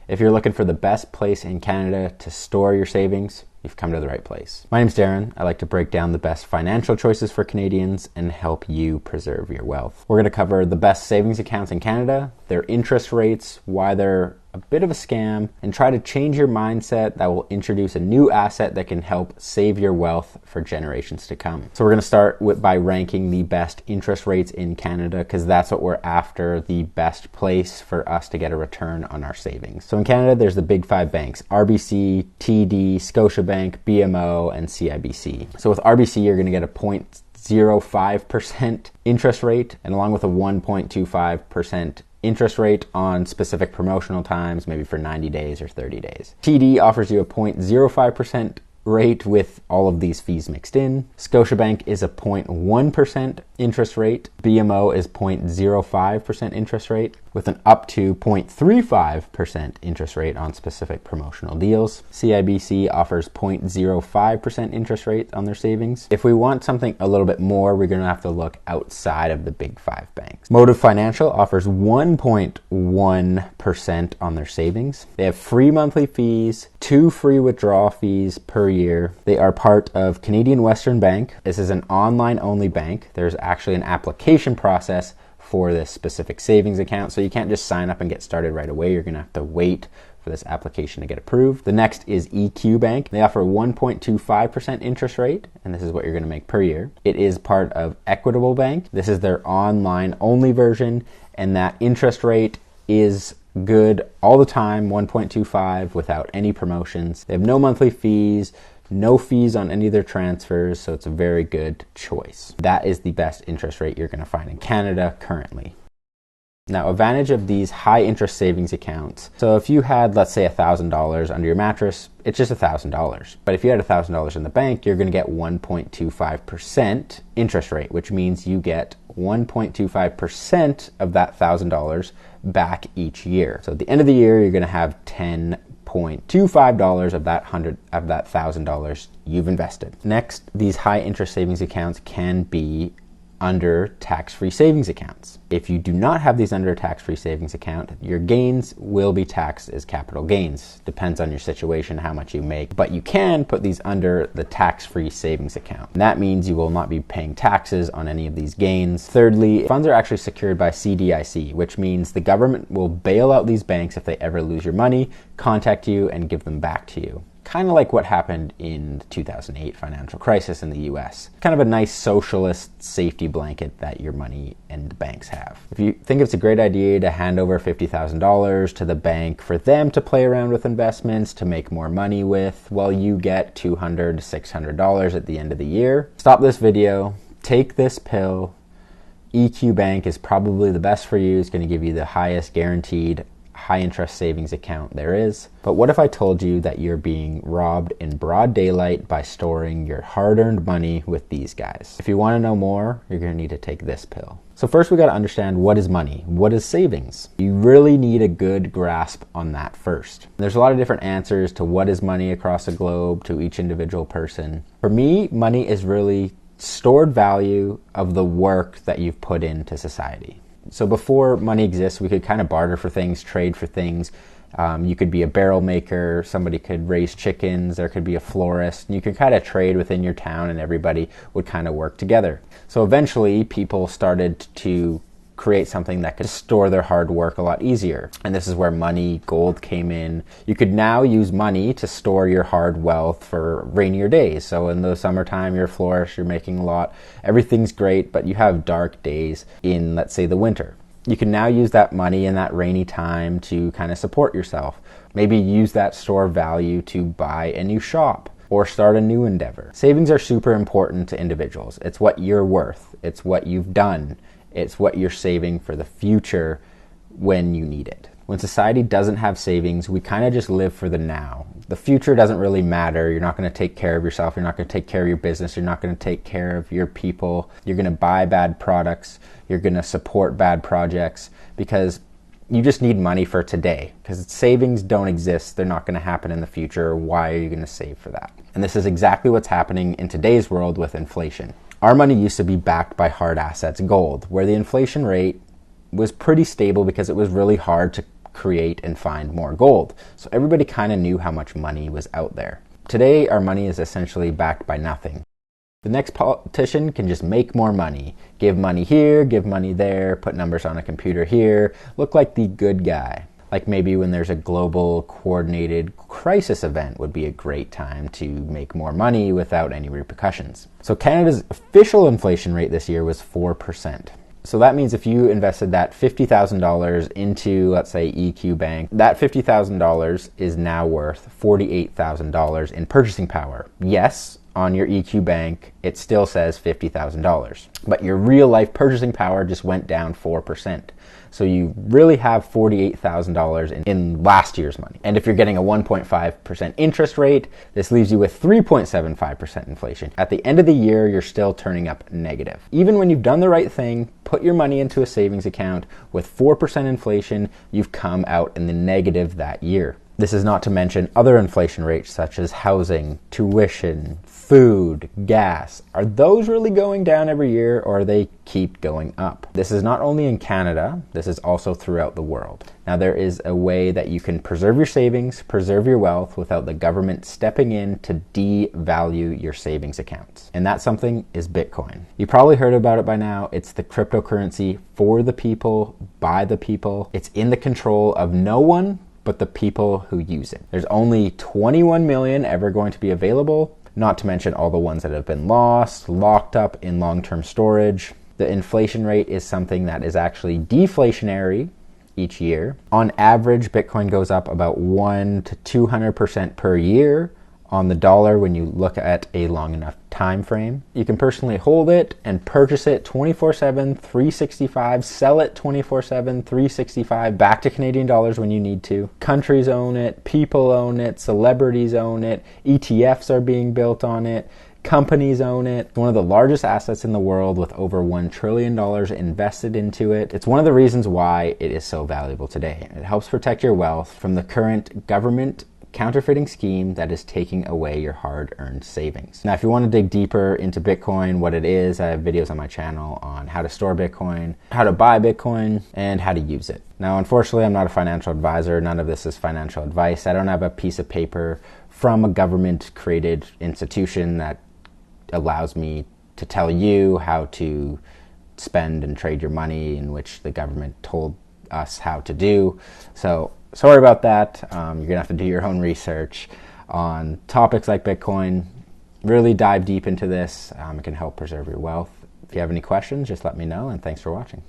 If you're looking for the best place in Canada to store your savings, you've come to the right place. My name's Darren. I like to break down the best financial choices for Canadians and help you preserve your wealth. We're going to cover the best savings accounts in Canada, their interest rates, why they're a bit of a scam, and try to change your mindset that will introduce a new asset that can help save your wealth for generations to come. So we're going to start by ranking the best interest rates in Canada, because that's what we're after, the best place for us to get a return on our savings. So in Canada, there's the big five banks: RBC, TD, Scotiabank, BMO, and CIBC. So with RBC, you're going to get a 0.05% interest rate, and along with a 1.25% interest rate on specific promotional times, maybe for 90 days or 30 days. TD offers you a 0.05% rate with all of these fees mixed in. Scotiabank is a 0.1% interest rate. BMO is 0.05% interest rate with an up to 0.35% interest rate on specific promotional deals. CIBC offers 0.05% interest rate on their savings. If we want something a little bit more, we're going to have to look outside of the big five banks. Motive Financial offers 1.1% on their savings. They have free monthly fees, 2 free withdrawal fees per year. They are part of Canadian Western Bank. This is an online-only bank. There's actually an application process for this specific savings account, so you can't just sign up and get started right away. You're going to have to wait for this application to get approved. The next is eqbank. They offer 1.25% interest rate, and this is what you're going to make per year. It is part of Equitable Bank. This is their online-only version, and that interest rate is good all the time, 1.25 without any promotions. They have no monthly fees, no fees on any of their transfers, so it's a very good choice. That is the best interest rate you're going to find in Canada currently. Now, advantage of these high interest savings accounts. So if you had, let's say, $1,000 under your mattress, it's just $1,000. But if you had $1,000 in the bank, you're going to get 1.25% interest rate, which means you get 1.25% of that $1,000 back each year. So at the end of the year, you're going to have $10.25 of that $1,000 you've invested. Next, these high interest savings accounts can be under tax-free savings accounts. If you do not have these under a tax-free savings account, your gains will be taxed as capital gains. Depends on your situation, how much you make, but you can put these under the tax-free savings account. And that means you will not be paying taxes on any of these gains. Thirdly, funds are actually secured by CDIC, which means the government will bail out these banks if they ever lose your money, contact you, and give them back to you. Kind of like what happened in the 2008 financial crisis in the US. Kind of a nice socialist safety blanket that your money and the banks have. If you think it's a great idea to hand over $50,000 to the bank for them to play around with investments, to make more money with, while you get $200 to $600 at the end of the year, stop this video, take this pill. eqbank is probably the best for you. It's going to give you the highest guaranteed high interest savings account there is. But what if I told you that you're being robbed in broad daylight by storing your hard-earned money with these guys? If you want to know more, you're going to need to take this pill. So first we got to understand, what is money? What is savings? You really need a good grasp on that first. There's a lot of different answers to what is money across the globe to each individual person. For me, money is really stored value of the work that you've put into society. So before money exists, we could kind of barter for things, trade for things. You could be a barrel maker, somebody could raise chickens, there could be a florist, and you could kind of trade within your town and everybody would kind of work together. So eventually people started to create something that could store their hard work a lot easier. And this is where money, gold came in. You could now use money to store your hard wealth for rainier days. So in the summertime, you're a florist, you're making a lot, everything's great, but you have dark days in, let's say, the winter. You can now use that money in that rainy time to kind of support yourself. Maybe use that store value to buy a new shop or start a new endeavor. Savings are super important to individuals. It's what you're worth. It's what you've done. It's what you're saving for the future when you need it. When society doesn't have savings, we kind of just live for the now. The future doesn't really matter. You're not going to take care of yourself. You're not going to take care of your business. You're not going to take care of your people. You're going to buy bad products. You're going to support bad projects because you just need money for today. Because savings don't exist. They're not going to happen in the future. Why are you going to save for that? And this is exactly what's happening in today's world with inflation. Our money used to be backed by hard assets, gold, where the inflation rate was pretty stable because it was really hard to create and find more gold. So everybody kind of knew how much money was out there. Today, our money is essentially backed by nothing. The next politician can just make more money. Give money here, give money there, put numbers on a computer here, look like the good guy. Like maybe when there's a global coordinated crisis event would be a great time to make more money without any repercussions. So Canada's official inflation rate this year was 4%. So that means if you invested that $50,000 into, let's say, eqbank, that $50,000 is now worth $48,000 in purchasing power. Yes, on your eqbank, it still says $50,000, but your real life purchasing power just went down 4%. So you really have $48,000 in last year's money. And if you're getting a 1.5% interest rate, this leaves you with 3.75% inflation. At the end of the year, you're still turning up negative. Even when you've done the right thing, put your money into a savings account with 4% inflation, you've come out in the negative that year. This is not to mention other inflation rates such as housing, tuition, food, gas. Are those really going down every year, or they keep going up? This is not only in Canada, this is also throughout the world. Now there is a way that you can preserve your savings, preserve your wealth without the government stepping in to devalue your savings accounts. And that something is Bitcoin. You probably heard about it by now. It's the cryptocurrency for the people, by the people. It's in the control of no one but the people who use it. There's only 21 million ever going to be available, not to mention all the ones that have been lost, locked up in long-term storage. The inflation rate is something that is actually deflationary each year. On average, Bitcoin goes up about 1 to 200% per year on the dollar when you look at a long enough time frame. You can personally hold it and purchase it 24/7, 365, sell it 24/7, 365 back to Canadian dollars when you need to. Countries own it, people own it, celebrities own it, ETFs are being built on it, companies own it. It's one of the largest assets in the world with over $1 trillion invested into it. It's one of the reasons why it is so valuable today. It helps protect your wealth from the current government counterfeiting scheme that is taking away your hard-earned savings. Now, if you want to dig deeper into Bitcoin, what it is, I have videos on my channel on how to store Bitcoin, how to buy Bitcoin, and how to use it. Now, unfortunately, I'm not a financial advisor. None of this is financial advice. I don't have a piece of paper from a government-created institution that allows me to tell you how to spend and trade your money, in which the government told us how to do. So sorry about that. You're going to have to do your own research on topics like Bitcoin. Really dive deep into this. It can help preserve your wealth. If you have any questions, just let me know, and thanks for watching.